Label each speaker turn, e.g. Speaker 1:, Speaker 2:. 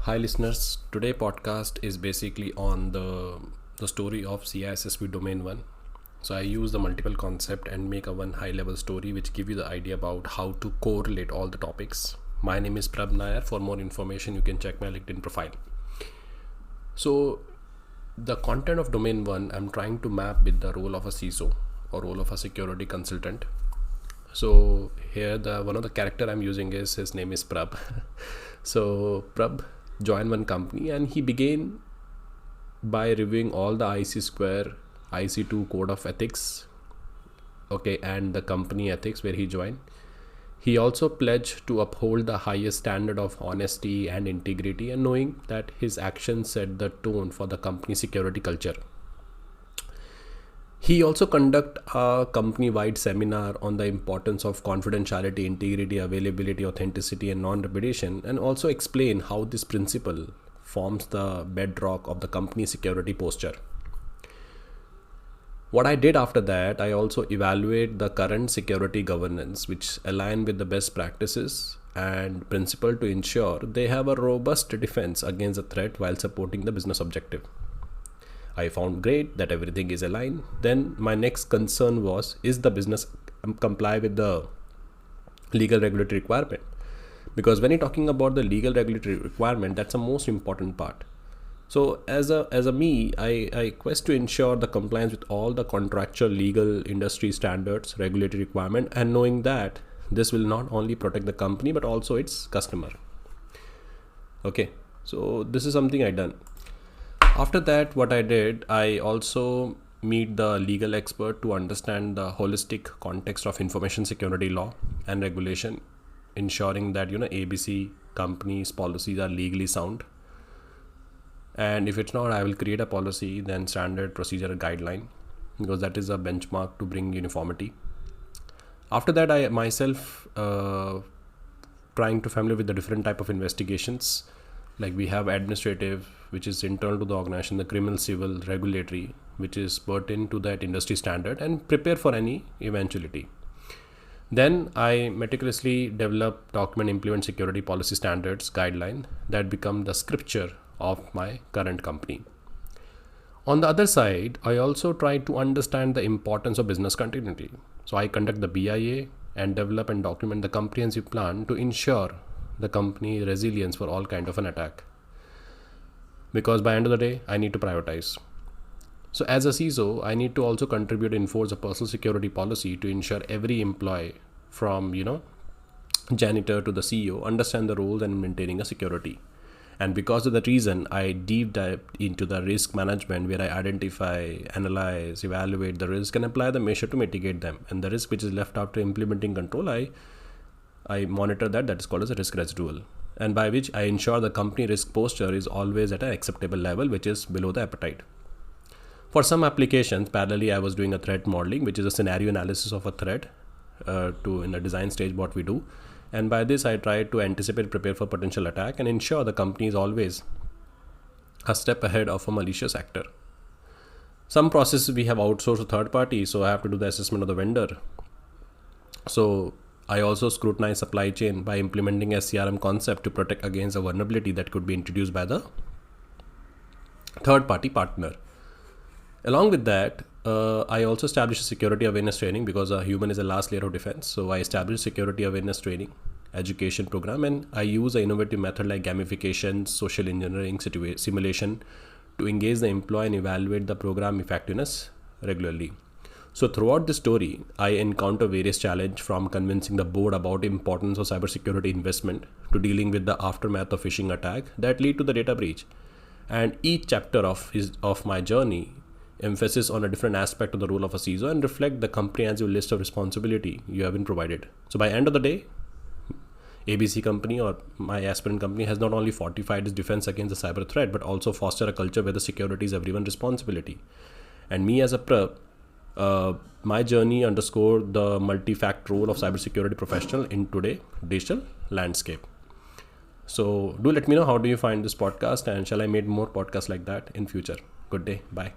Speaker 1: Hi listeners, today podcast is basically on the story of CISSP Domain 1. So I use the multiple concept and make a one high level story which give you the idea about how to correlate all the topics. My name is Prab Nair. For more information you can check my LinkedIn profile. So the content of Domain 1 I'm trying to map with the role of a CISO or role of a security consultant. So here the one of the character I'm using is his name is Prab. So Prab joined one company and he began by reviewing all the IC square IC2 code of ethics, okay, and the company ethics where he joined. He also pledged to uphold the highest standard of honesty and integrity, and knowing that his actions set the tone for the company security culture. He also conduct a company-wide seminar on the importance of confidentiality, integrity, availability, authenticity, and non-repetition, and also explain how this principle forms the bedrock of the company security posture. What I did after that, I also evaluate the current security governance, which align with the best practices and principle to ensure they have a robust defense against a threat while supporting the business objective. I found great that everything is aligned. Then my next concern was, is the business comply with the legal regulatory requirement? Because when you're talking about the legal regulatory requirement, that's the most important part. So as a me, I quest to ensure the compliance with all the contractual legal industry standards, regulatory requirement, and knowing that this will not only protect the company but also its customer. Okay, so this is something I done. After that, what I did, I also meet the legal expert to understand the holistic context of information security law and regulation, ensuring that ABC companies policies are legally sound. And if it's not, I will create a policy, then standard procedure guideline, because that is a benchmark to bring uniformity. After that, I myself trying to familiar with the different type of investigations. Like we have administrative, which is internal to the organization, the criminal, civil, regulatory, which is pertinent to that industry standard, and prepare for any eventuality. Then I meticulously develop, document, implement security policy standards, guideline that become the scripture of my current company. On the other side, I also try to understand the importance of business continuity. So I conduct the BIA and develop and document the comprehensive plan to ensure the company resilience for all kind of an attack. Because by end of the day, I need to prioritize. So as a CISO, I need to also contribute and enforce a personal security policy to ensure every employee from janitor to the CEO understand the roles and maintaining a security. And because of that reason, I deep dive into the risk management where I identify, analyze, evaluate the risk and apply the measure to mitigate them. And the risk which is left after implementing control, I monitor that is called as a risk residual, and by which I ensure the company risk posture is always at an acceptable level, which is below the appetite. For some applications, parallelly I was doing a threat modeling, which is a scenario analysis of a threat to in the design stage what we do. And by this I try to anticipate, prepare for potential attack and ensure the company is always a step ahead of a malicious actor. Some processes we have outsourced to third party, so I have to do the assessment of the vendor. So I also scrutinize supply chain by implementing a CRM concept to protect against a vulnerability that could be introduced by the third party partner. Along with that, I also establish a security awareness training, because a human is the last layer of defense. So I establish security awareness training education program, and I use an innovative method like gamification, social engineering, simulation to engage the employee and evaluate the program effectiveness regularly. So throughout the story, I encounter various challenges, from convincing the board about the importance of cybersecurity investment to dealing with the aftermath of phishing attack that lead to the data breach. And each chapter of my journey emphasis on a different aspect of the role of a CISO and reflect the comprehensive list of responsibility you have been provided. So by end of the day, ABC company or my aspirant company has not only fortified its defense against the cyber threat, but also foster a culture where the security is everyone's responsibility. And me as a prep, my journey underscore the multi-fact role of cybersecurity professional in today digital landscape. So do let me know how do you find this podcast, and shall I make more podcasts like that in future. Good day. Bye.